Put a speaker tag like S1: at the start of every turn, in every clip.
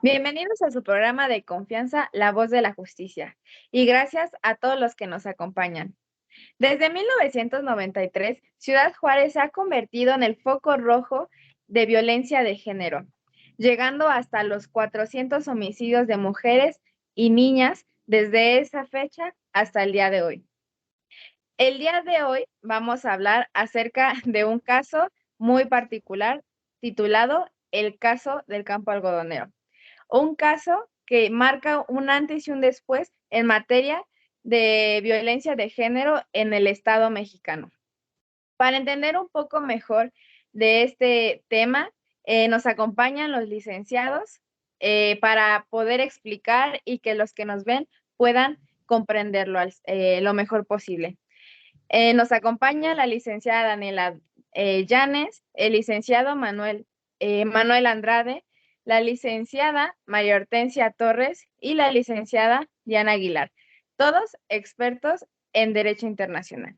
S1: Bienvenidos a su programa de confianza, La Voz de la Justicia, y gracias a todos los que nos acompañan. Desde 1993, Ciudad Juárez se ha convertido en el foco rojo de violencia de género, llegando hasta los 400 homicidios de mujeres y niñas desde esa fecha hasta el día de hoy. El día de hoy vamos a hablar acerca de un caso muy particular titulado El caso del campo algodonero. Un caso que marca un antes y un después en materia de violencia de género en el Estado mexicano. Para entender un poco mejor de este tema, nos acompañan los licenciados para poder explicar y que los que nos ven puedan comprenderlo lo mejor posible. Nos acompaña la licenciada Daniela Llanes, el licenciado Manuel Andrade, la licenciada María Hortensia Torres y la licenciada Diana Aguilar, todos expertos en Derecho Internacional.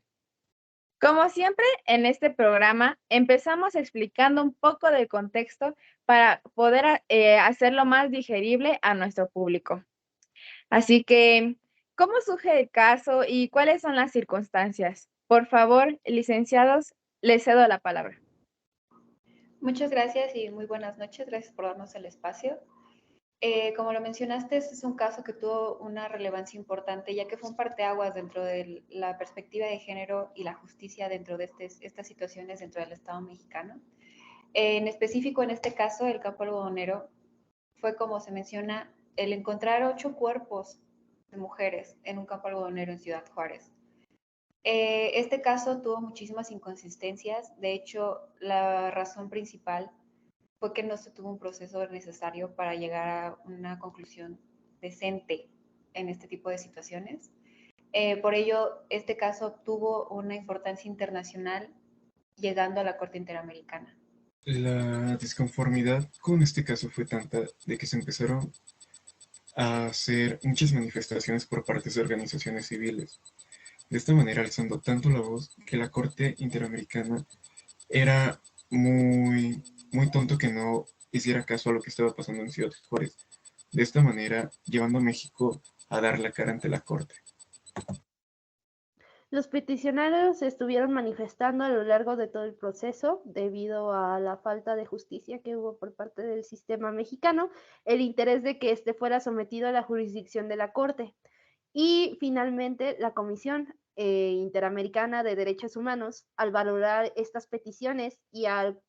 S1: Como siempre, en este programa empezamos explicando un poco del contexto para poder hacerlo más digerible a nuestro público. Así que, ¿cómo surge el caso y cuáles son las circunstancias? Por favor, licenciados, les cedo la palabra.
S2: Muchas gracias y muy buenas noches. Gracias por darnos el espacio. Como lo mencionaste, este es un caso que tuvo una relevancia importante, ya que fue un parteaguas dentro de la perspectiva de género y la justicia dentro de estas situaciones dentro del Estado mexicano. En específico, en este caso, el campo algodonero fue, como se menciona, el encontrar 8 cuerpos de mujeres en un campo algodonero en Ciudad Juárez. Este caso tuvo muchísimas inconsistencias. De hecho, la razón principal fue que no se tuvo un proceso necesario para llegar a una conclusión decente en este tipo de situaciones. Por ello, este caso obtuvo una importancia internacional llegando a la Corte Interamericana.
S3: La disconformidad con este caso fue tanta de que se empezaron a hacer muchas manifestaciones por parte de organizaciones civiles. De esta manera, alzando tanto la voz que la Corte Interamericana era muy tonto que no hiciera caso a lo que estaba pasando en Ciudad Juárez. De esta manera, llevando a México a dar la cara ante la Corte.
S4: Los peticionarios estuvieron manifestando a lo largo de todo el proceso, debido a la falta de justicia que hubo por parte del sistema mexicano, el interés de que éste fuera sometido a la jurisdicción de la Corte. Y finalmente, la Comisión Interamericana de Derechos Humanos, al valorar estas peticiones y al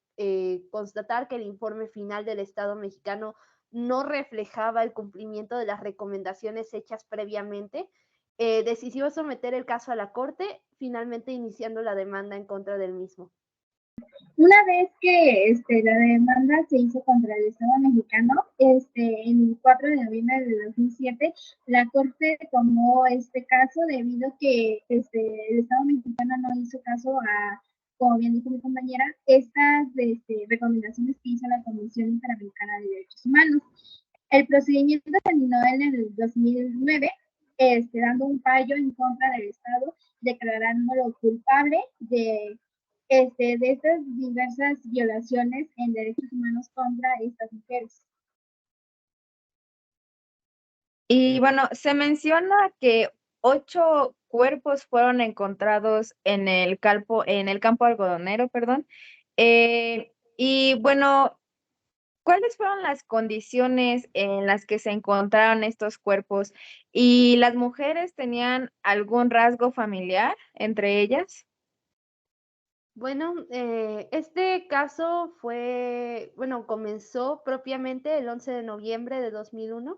S4: constatar que el informe final del Estado mexicano no reflejaba el cumplimiento de las recomendaciones hechas previamente, decidió someter el caso a la Corte, finalmente iniciando la demanda en contra del mismo.
S5: Una vez que la demanda se hizo contra el Estado mexicano, en el 4 de noviembre de 2007, la Corte tomó este caso debido a que el Estado mexicano no hizo caso a, como bien dijo mi compañera, estas recomendaciones que hizo la Comisión Interamericana de Derechos Humanos. El procedimiento terminó en el 2009, dando un fallo en contra del Estado, declarándolo culpable de estas diversas violaciones en derechos humanos contra estas mujeres.
S1: Y bueno, se menciona que 8 cuerpos fueron encontrados en el campo algodonero, perdón. Y bueno, ¿cuáles fueron las condiciones en las que se encontraron estos cuerpos? ¿Y las mujeres tenían algún rasgo familiar entre ellas?
S4: Bueno, este caso comenzó propiamente el 11 de noviembre de 2001,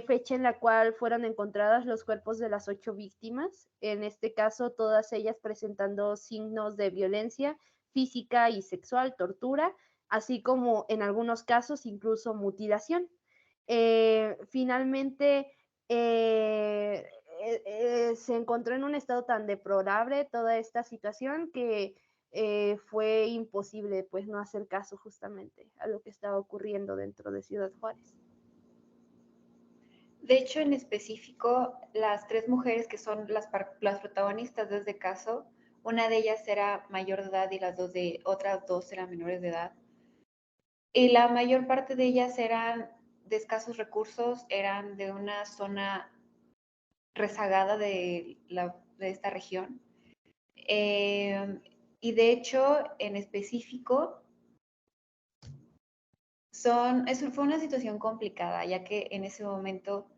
S4: fecha en la cual fueron encontradas los cuerpos de las 8 víctimas, en este caso todas ellas presentando signos de violencia física y sexual, tortura, así como en algunos casos incluso mutilación. Finalmente, se encontró en un estado tan deplorable toda esta situación que fue imposible pues no hacer caso justamente a lo que estaba ocurriendo dentro de Ciudad Juárez.
S2: De hecho, en específico, las 3 mujeres que son las protagonistas de este caso, una de ellas era mayor de edad y otras 2 eran menores de edad. Y la mayor parte de ellas eran de escasos recursos, eran de una zona rezagada de esta región. Y de hecho, en específico, fue una situación complicada, ya que en ese momento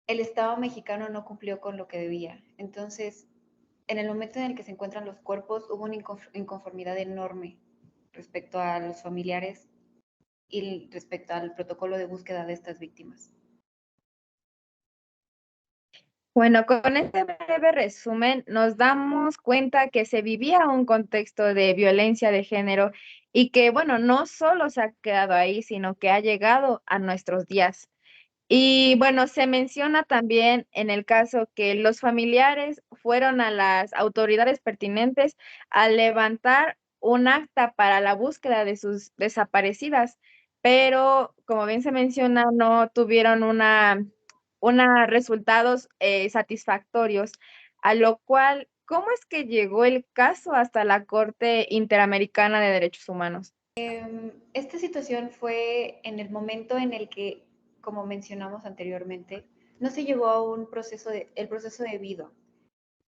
S2: el Estado mexicano no cumplió con lo que debía. Entonces, en el momento en el que se encuentran los cuerpos, hubo una inconformidad enorme respecto a los familiares y respecto al protocolo de búsqueda de estas víctimas.
S1: Bueno, con este breve resumen nos damos cuenta que se vivía un contexto de violencia de género y que, bueno, no solo se ha quedado ahí, sino que ha llegado a nuestros días. Y bueno, se menciona también en el caso que los familiares fueron a las autoridades pertinentes a levantar un acta para la búsqueda de sus desaparecidas, pero como bien se menciona, no tuvieron resultados satisfactorios, a lo cual, ¿cómo es que llegó el caso hasta la Corte Interamericana de Derechos Humanos?
S2: Esta situación fue en el momento en el que, como mencionamos anteriormente, no se llevó a el proceso debido.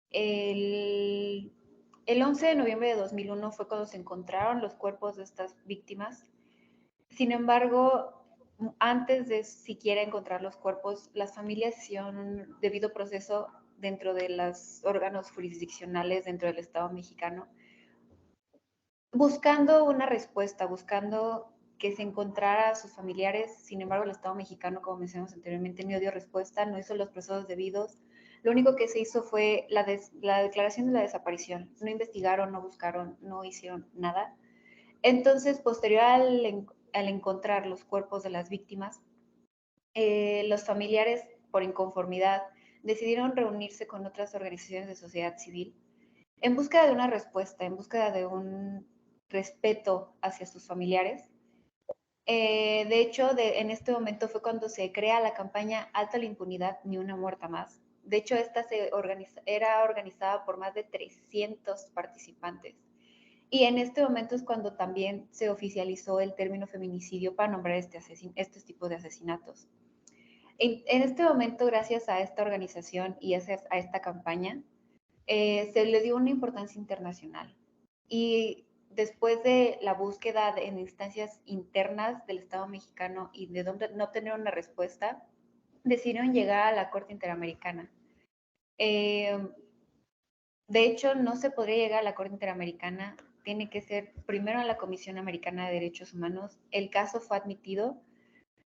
S2: El 11 de noviembre de 2001 fue cuando se encontraron los cuerpos de estas víctimas. Sin embargo, antes de siquiera encontrar los cuerpos, las familias hicieron un debido proceso dentro de los órganos jurisdiccionales dentro del Estado mexicano, buscando una respuesta, buscando que se encontrara a sus familiares. Sin embargo, el Estado mexicano, como mencionamos anteriormente, no dio respuesta, no hizo los procesos debidos. Lo único que se hizo fue la declaración de la desaparición. No investigaron, no buscaron, no hicieron nada. Entonces, posterior al encontrar los cuerpos de las víctimas, los familiares, por inconformidad, decidieron reunirse con otras organizaciones de sociedad civil en búsqueda de una respuesta, en búsqueda de un respeto hacia sus familiares. De hecho, en este momento fue cuando se crea la campaña Alto a la Impunidad, Ni una muerta más. De hecho, esta era organizada por más de 300 participantes. Y en este momento es cuando también se oficializó el término feminicidio para nombrar este tipo de asesinatos. En este momento, gracias a esta organización y a esta campaña, se le dio una importancia internacional. Y después de la búsqueda en instancias internas del Estado mexicano y de no tener una respuesta, decidieron llegar a la Corte Interamericana. De hecho, no se podría llegar a la Corte Interamericana, tiene que ser primero a la Comisión Americana de Derechos Humanos. El caso fue admitido,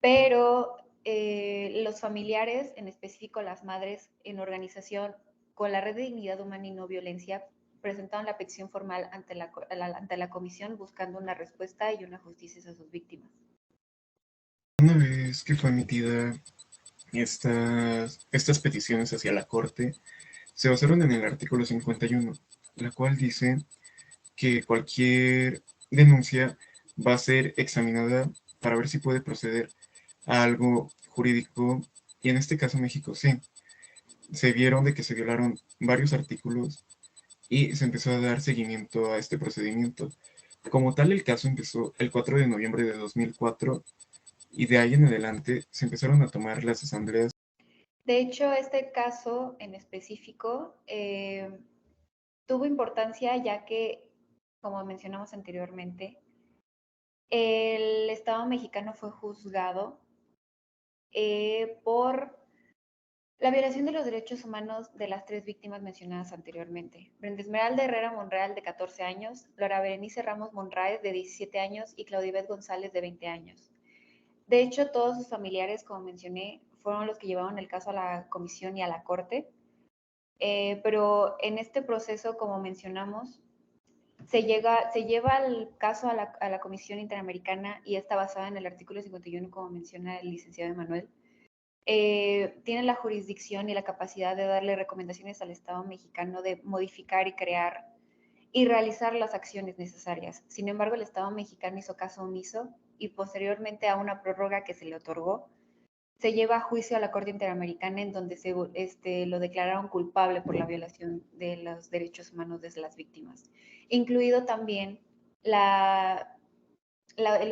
S2: pero los familiares, en específico las madres, en organización con la Red de Dignidad Humana y No Violencia, presentaron la petición formal ante la comisión buscando una respuesta y una justicia a sus víctimas.
S3: Una vez que fue emitida estas peticiones hacia la Corte, se basaron en el artículo 51, la cual dice que cualquier denuncia va a ser examinada para ver si puede proceder a algo jurídico, y en este caso México sí. Se vieron de que se violaron varios artículos y se empezó a dar seguimiento a este procedimiento. Como tal, el caso empezó el 4 de noviembre de 2004 y de ahí en adelante se empezaron a tomar las asambleas.
S2: De hecho, este caso en específico tuvo importancia ya que, como mencionamos anteriormente, el Estado mexicano fue juzgado por la violación de los derechos humanos de las 3 víctimas mencionadas anteriormente. Brenda Esmeralda Herrera Monreal, de 14 años, Laura Berenice Ramos Monraes, de 17 años, y Claudibet González, de 20 años. De hecho, todos sus familiares, como mencioné, fueron los que llevaron el caso a la comisión y a la corte. Pero en este proceso, como mencionamos, se lleva el caso a la Comisión Interamericana y está basada en el artículo 51, como menciona el licenciado Emanuel. Tiene la jurisdicción y la capacidad de darle recomendaciones al Estado mexicano de modificar y crear y realizar las acciones necesarias. Sin embargo, el Estado mexicano hizo caso omiso y posteriormente a una prórroga que se le otorgó, se lleva a juicio a la Corte Interamericana en donde lo declararon culpable por la violación de los derechos humanos de las víctimas, incluido también el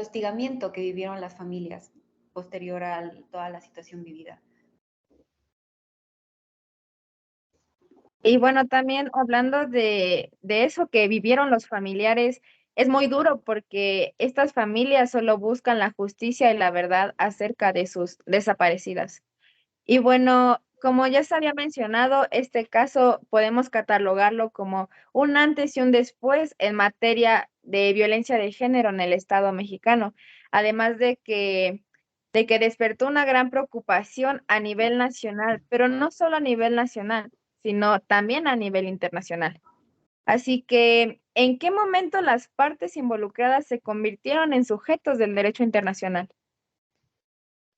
S2: hostigamiento que vivieron las familias. posterior a toda la situación vivida.
S1: Y bueno, también hablando de eso que vivieron los familiares, es muy duro porque estas familias solo buscan la justicia y la verdad acerca de sus desaparecidas. Y bueno, como ya se había mencionado, este caso podemos catalogarlo como un antes y un después en materia de violencia de género en el Estado mexicano, además de que despertó una gran preocupación a nivel nacional, pero no solo a nivel nacional, sino también a nivel internacional. Así que, ¿en qué momento las partes involucradas se convirtieron en sujetos del derecho internacional?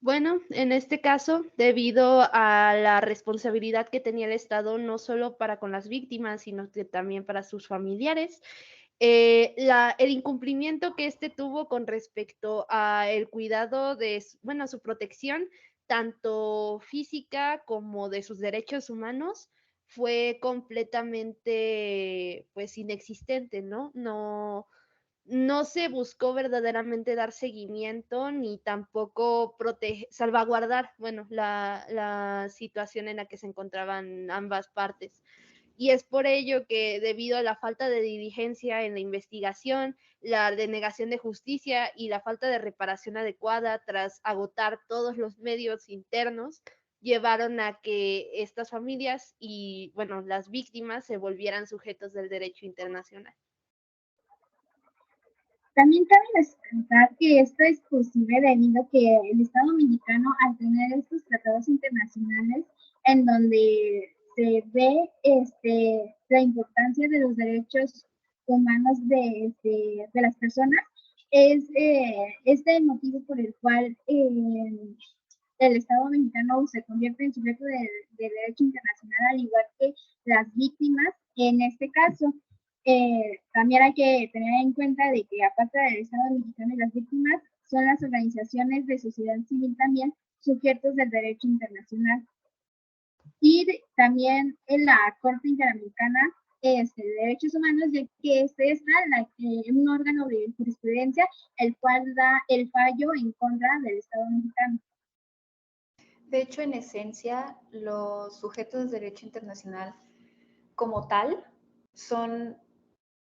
S4: Bueno, en este caso, debido a la responsabilidad que tenía el Estado, no solo para con las víctimas, sino que también para sus familiares, el incumplimiento que éste tuvo con respecto a el cuidado de, bueno, su protección, tanto física como de sus derechos humanos, fue completamente, pues, inexistente, ¿no? No se buscó verdaderamente dar seguimiento ni tampoco salvaguardar, bueno, la situación en la que se encontraban ambas partes. Y es por ello que, debido a la falta de diligencia en la investigación, la denegación de justicia y la falta de reparación adecuada tras agotar todos los medios internos, llevaron a que estas familias y, bueno, las víctimas se volvieran sujetos del derecho internacional.
S5: También cabe resaltar que esto es posible debido a que el Estado mexicano, al tener estos tratados internacionales en donde se ve la importancia de los derechos humanos de las personas, es este el motivo por el cual el Estado mexicano se convierte en sujeto de derecho internacional, al igual que las víctimas en este caso. También hay que tener en cuenta de que aparte del Estado mexicano y las víctimas, son las organizaciones de sociedad civil también sujetos del derecho internacional. Y también en la Corte Interamericana de Derechos Humanos, ya que es un órgano de jurisprudencia el cual da el fallo en contra del Estado mexicano.
S2: De hecho, en esencia, los sujetos de derecho internacional como tal son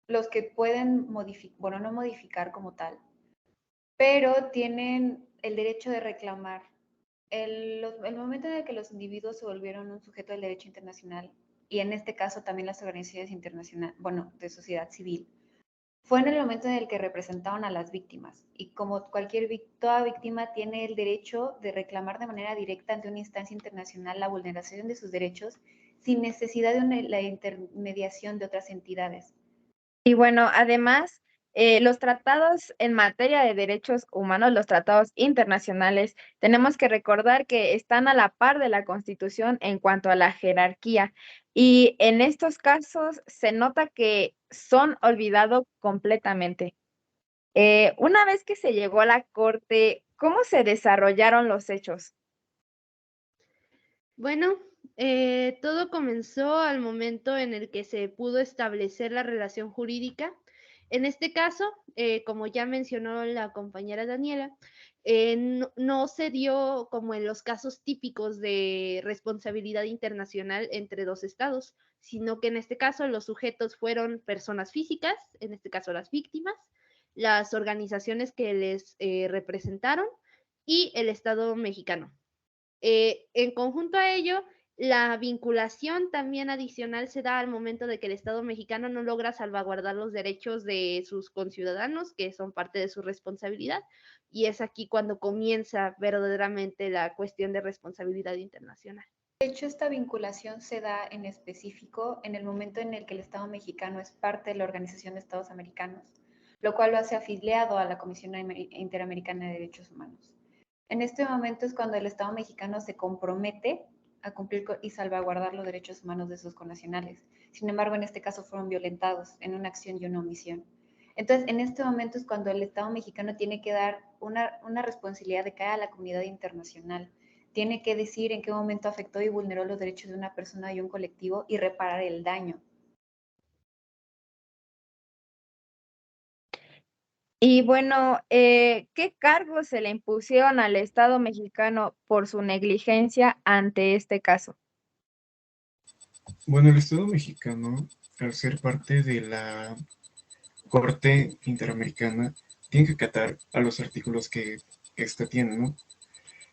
S2: los que pueden modificar, bueno, no modificar como tal, pero tienen el derecho de reclamar. El momento en el que los individuos se volvieron un sujeto del derecho internacional, y en este caso también las organizaciones internacionales, bueno, de sociedad civil, fue en el momento en el que representaron a las víctimas. Y como toda víctima tiene el derecho de reclamar de manera directa ante una instancia internacional la vulneración de sus derechos sin necesidad de la intermediación de otras entidades.
S1: Y bueno, además, los tratados en materia de derechos humanos, los tratados internacionales, tenemos que recordar que están a la par de la Constitución en cuanto a la jerarquía. Y en estos casos se nota que son olvidados completamente. Una vez que se llegó a la Corte, ¿cómo se desarrollaron los hechos?
S4: Bueno, todo comenzó al momento en el que se pudo establecer la relación jurídica. En este caso, como ya mencionó la compañera Daniela, no se dio como en los casos típicos de responsabilidad internacional entre dos estados, sino que en este caso los sujetos fueron personas físicas, en este caso las víctimas, las organizaciones que les representaron y el Estado mexicano. En conjunto a ello, la vinculación también adicional se da al momento de que el Estado mexicano no logra salvaguardar los derechos de sus conciudadanos, que son parte de su responsabilidad, y es aquí cuando comienza verdaderamente la cuestión de responsabilidad internacional.
S2: De hecho, esta vinculación se da en específico en el momento en el que el Estado mexicano es parte de la Organización de Estados Americanos, lo cual lo hace afiliado a la Comisión Interamericana de Derechos Humanos. En este momento es cuando el Estado mexicano se compromete a cumplir y salvaguardar los derechos humanos de sus connacionales. Sin embargo, en este caso fueron violentados en una acción y una omisión. Entonces, en este momento es cuando el Estado mexicano tiene que dar una responsabilidad de cara a la comunidad internacional. Tiene que decir en qué momento afectó y vulneró los derechos de una persona y un colectivo y reparar el daño.
S1: Y bueno, ¿qué cargos se le impusieron al Estado mexicano por su negligencia ante este caso?
S3: Bueno, el Estado mexicano, al ser parte de la Corte Interamericana, tiene que acatar a los artículos que ésta tiene, ¿no?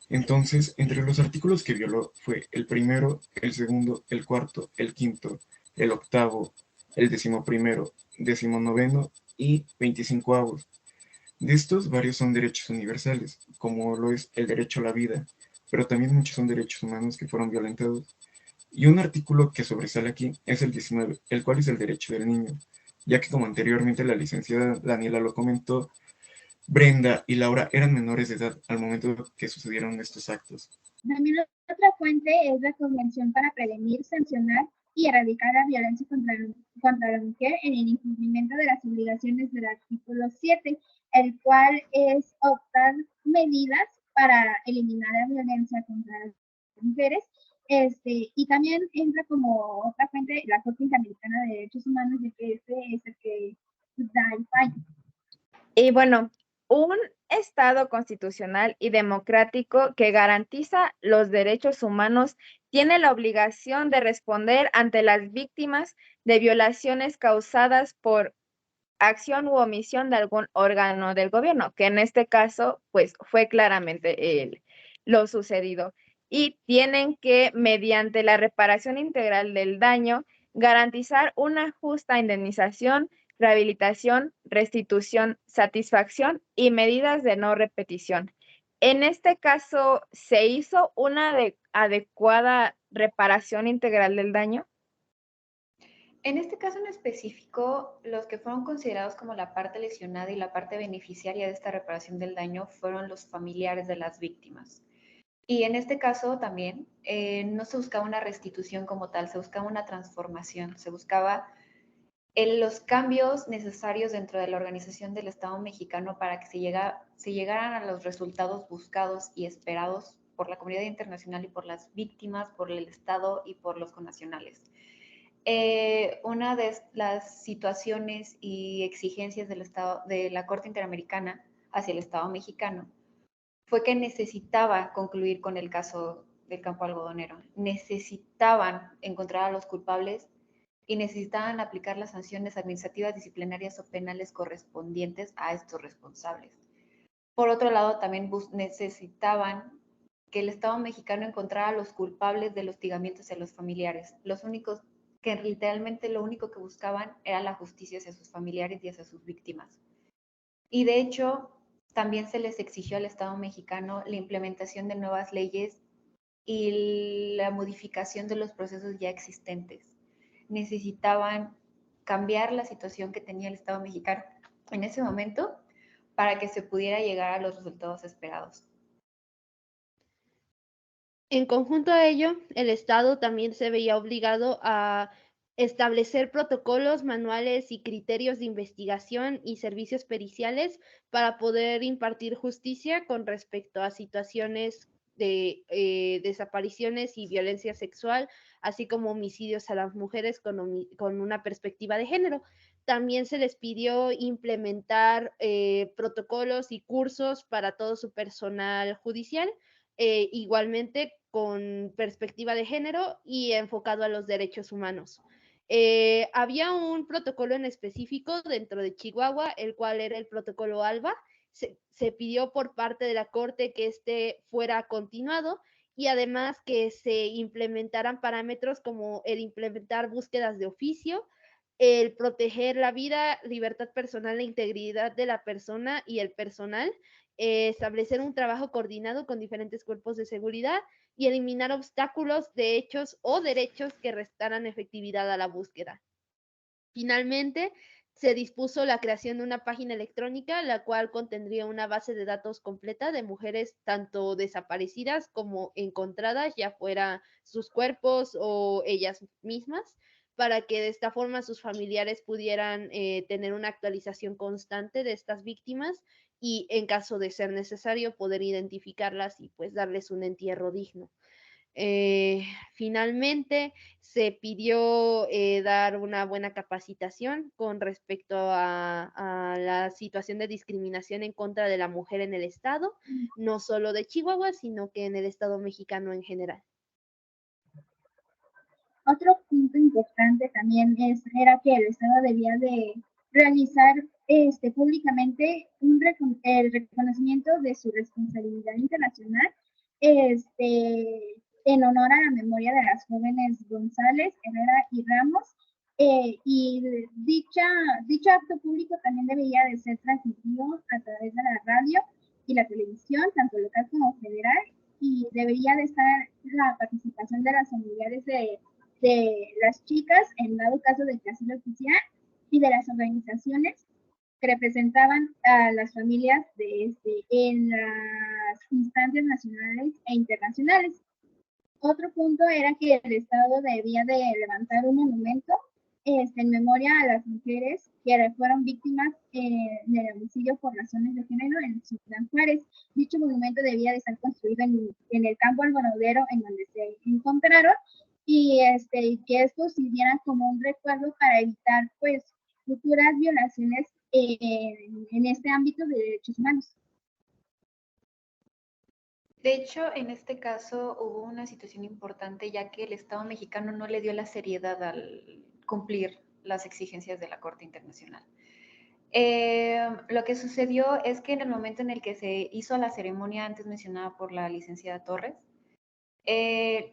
S3: Entonces, entre los artículos que violó fue el primero, el segundo, el cuarto, el quinto, el octavo, el 11º, 19º y 25º. De estos, varios son derechos universales, como lo es el derecho a la vida, pero también muchos son derechos humanos que fueron violentados. Y un artículo que sobresale aquí es el 19, el cual es el derecho del niño, ya que como anteriormente la licenciada Daniela lo comentó, Brenda y Laura eran menores de edad al momento que sucedieron estos actos.
S5: También otra fuente es la Convención para Prevenir, Sancionar y Erradicar la Violencia contra la Mujer en el incumplimiento de las obligaciones del artículo 7, el cual es optar medidas para eliminar la violencia contra las mujeres. Y también entra como otra fuente la Corte Interamericana de Derechos Humanos, de que este es el que da el fallo.
S1: Y bueno, un Estado constitucional y democrático que garantiza los derechos humanos tiene la obligación de responder ante las víctimas de violaciones causadas por acción u omisión de algún órgano del gobierno, que en este caso, pues fue claramente lo sucedido. Y tienen que, mediante la reparación integral del daño, garantizar una justa indemnización, rehabilitación, restitución, satisfacción y medidas de no repetición. En este caso, ¿se hizo una adecuada reparación integral del daño?
S2: En este caso en específico, los que fueron considerados como la parte lesionada y la parte beneficiaria de esta reparación del daño fueron los familiares de las víctimas. Y en este caso también no se buscaba una restitución como tal, se buscaba una transformación, se buscaba los cambios necesarios dentro de la organización del Estado mexicano para que se llegaran a los resultados buscados y esperados por la comunidad internacional y por las víctimas, por el Estado y por los connacionales. Una de las situaciones y exigencias del Estado, de la Corte Interamericana hacia el Estado mexicano fue que necesitaba concluir con el caso del campo algodonero. Necesitaban encontrar a los culpables y necesitaban aplicar las sanciones administrativas, disciplinarias o penales correspondientes a estos responsables. Por otro lado, también necesitaban que el Estado mexicano encontrara a los culpables del hostigamiento hacia los familiares. Los únicos que literalmente lo único que buscaban era la justicia hacia sus familiares y hacia sus víctimas. Y de hecho, también se les exigió al Estado mexicano la implementación de nuevas leyes y la modificación de los procesos ya existentes. Necesitaban cambiar la situación que tenía el Estado mexicano en ese momento para que se pudiera llegar a los resultados esperados.
S4: En conjunto a ello, el Estado también se veía obligado a establecer protocolos, manuales y criterios de investigación y servicios periciales para poder impartir justicia con respecto a situaciones de desapariciones y violencia sexual, así como homicidios a las mujeres con una perspectiva de género. También se les pidió implementar protocolos y cursos para todo su personal judicial, igualmente con perspectiva de género y enfocado a los derechos humanos. Había un protocolo en específico dentro de Chihuahua, el cual era el protocolo ALBA. Se pidió por parte de la Corte que este fuera continuado y además que se implementaran parámetros como el implementar búsquedas de oficio, el proteger la vida, libertad personal e integridad de la persona y el personal, establecer un trabajo coordinado con diferentes cuerpos de seguridad y eliminar obstáculos de hechos o derechos que restaran efectividad a la búsqueda. Finalmente, se dispuso la creación de una página electrónica, la cual contendría una base de datos completa de mujeres tanto desaparecidas como encontradas, ya fuera sus cuerpos o ellas mismas, para que de esta forma sus familiares pudieran tener una actualización constante de estas víctimas y en caso de ser necesario poder identificarlas y pues darles un entierro digno. finalmente se pidió dar una buena capacitación con respecto a la situación de discriminación en contra de la mujer en el estado, no solo de Chihuahua, sino que en el estado mexicano en general.
S5: Otro punto importante también era que el Estado debía de realizar públicamente el reconocimiento de su responsabilidad internacional en honor a la memoria de las jóvenes González, Herrera y Ramos. Y dicho acto público también debía de ser transmitido a través de la radio y la televisión, tanto local como federal, y debería de estar la participación de las familiares de las chicas en dado caso de que así lo quisieran y de las organizaciones que representaban a las familias en las instancias nacionales e internacionales. Otro punto era que el Estado debía de levantar un monumento en memoria a las mujeres que fueron víctimas del homicidio por razones de género en Ciudad Juárez. Dicho monumento debía de estar construido en el campo algodonero en donde se encontraron y que esto sirviera como un recuerdo para evitar pues futuras violaciones en este ámbito de derechos humanos.
S2: De hecho, en este caso hubo una situación importante ya que el Estado mexicano no le dio la seriedad al cumplir las exigencias de la Corte Internacional. Lo que sucedió es que en el momento en el que se hizo la ceremonia antes mencionada por la licenciada Torres,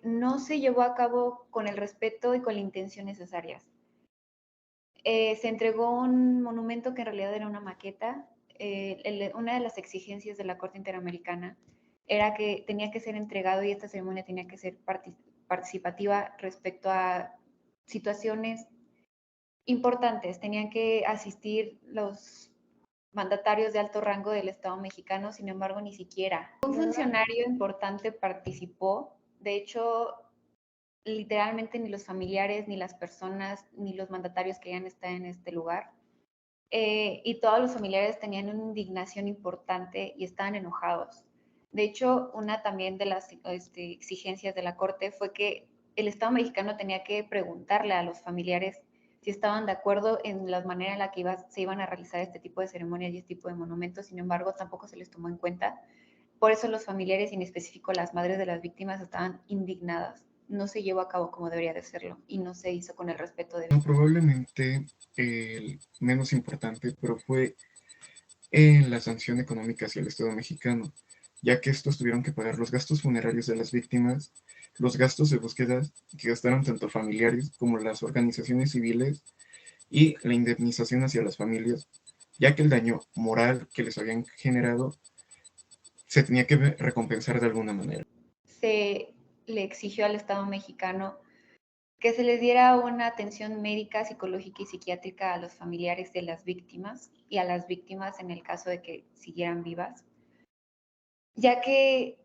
S2: no se llevó a cabo con el respeto y con la intención necesarias. Se entregó un monumento que en realidad era una maqueta. Una de las exigencias de la Corte Interamericana era que tenía que ser entregado y esta ceremonia tenía que ser participativa respecto a situaciones importantes. Tenían que asistir los mandatarios de alto rango del Estado mexicano, sin embargo, ni siquiera. Un funcionario importante participó. De hecho, literalmente ni los familiares, ni las personas, ni los mandatarios que hayan estado en este lugar. Y todos los familiares tenían una indignación importante y estaban enojados. De hecho, una también de las exigencias de la Corte fue que el Estado mexicano tenía que preguntarle a los familiares si estaban de acuerdo en la manera en la que se iban a realizar este tipo de ceremonias y este tipo de monumentos. Sin embargo, tampoco se les tomó en cuenta. Por eso los familiares, y en específico las madres de las víctimas, estaban indignadas. No se llevó a cabo como debería de serlo y no se hizo con el respeto de...
S3: No, probablemente el menos importante, pero fue en la sanción económica hacia el Estado mexicano, ya que estos tuvieron que pagar los gastos funerarios de las víctimas, los gastos de búsqueda que gastaron tanto familiares como las organizaciones civiles y la indemnización hacia las familias, ya que el daño moral que les habían generado se tenía que recompensar de alguna manera.
S2: Se le exigió al Estado mexicano que se les diera una atención médica, psicológica y psiquiátrica a los familiares de las víctimas y a las víctimas en el caso de que siguieran vivas, ya que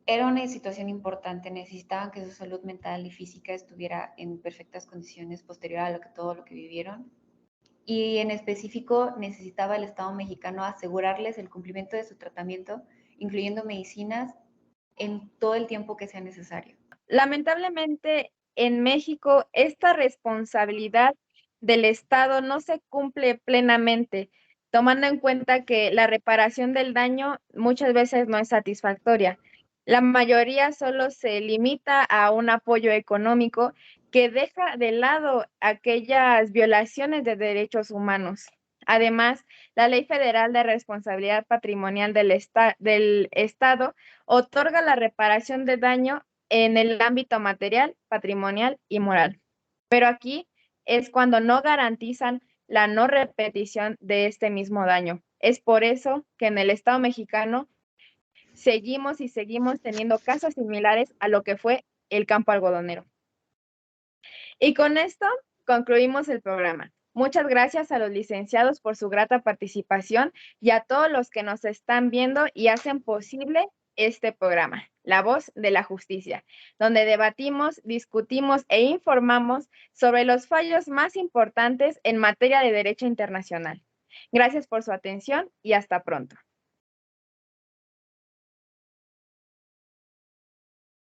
S2: era una situación importante, necesitaban que su salud mental y física estuviera en perfectas condiciones posterior a todo lo que vivieron. Y en específico necesitaba el Estado mexicano asegurarles el cumplimiento de su tratamiento, incluyendo medicinas, en todo el tiempo que sea necesario.
S1: Lamentablemente, en México, esta responsabilidad del Estado no se cumple plenamente, tomando en cuenta que la reparación del daño muchas veces no es satisfactoria. La mayoría solo se limita a un apoyo económico que deja de lado aquellas violaciones de derechos humanos. Además, la Ley Federal de Responsabilidad Patrimonial del Estado otorga la reparación de daño en el ámbito material, patrimonial y moral. Pero aquí es cuando no garantizan la no repetición de este mismo daño. Es por eso que en el Estado mexicano seguimos teniendo casos similares a lo que fue el campo algodonero. Y con esto concluimos el programa. Muchas gracias a los licenciados por su grata participación y a todos los que nos están viendo y hacen posible este programa, La Voz de la Justicia, donde debatimos, discutimos e informamos sobre los fallos más importantes en materia de derecho internacional. Gracias por su atención y hasta pronto.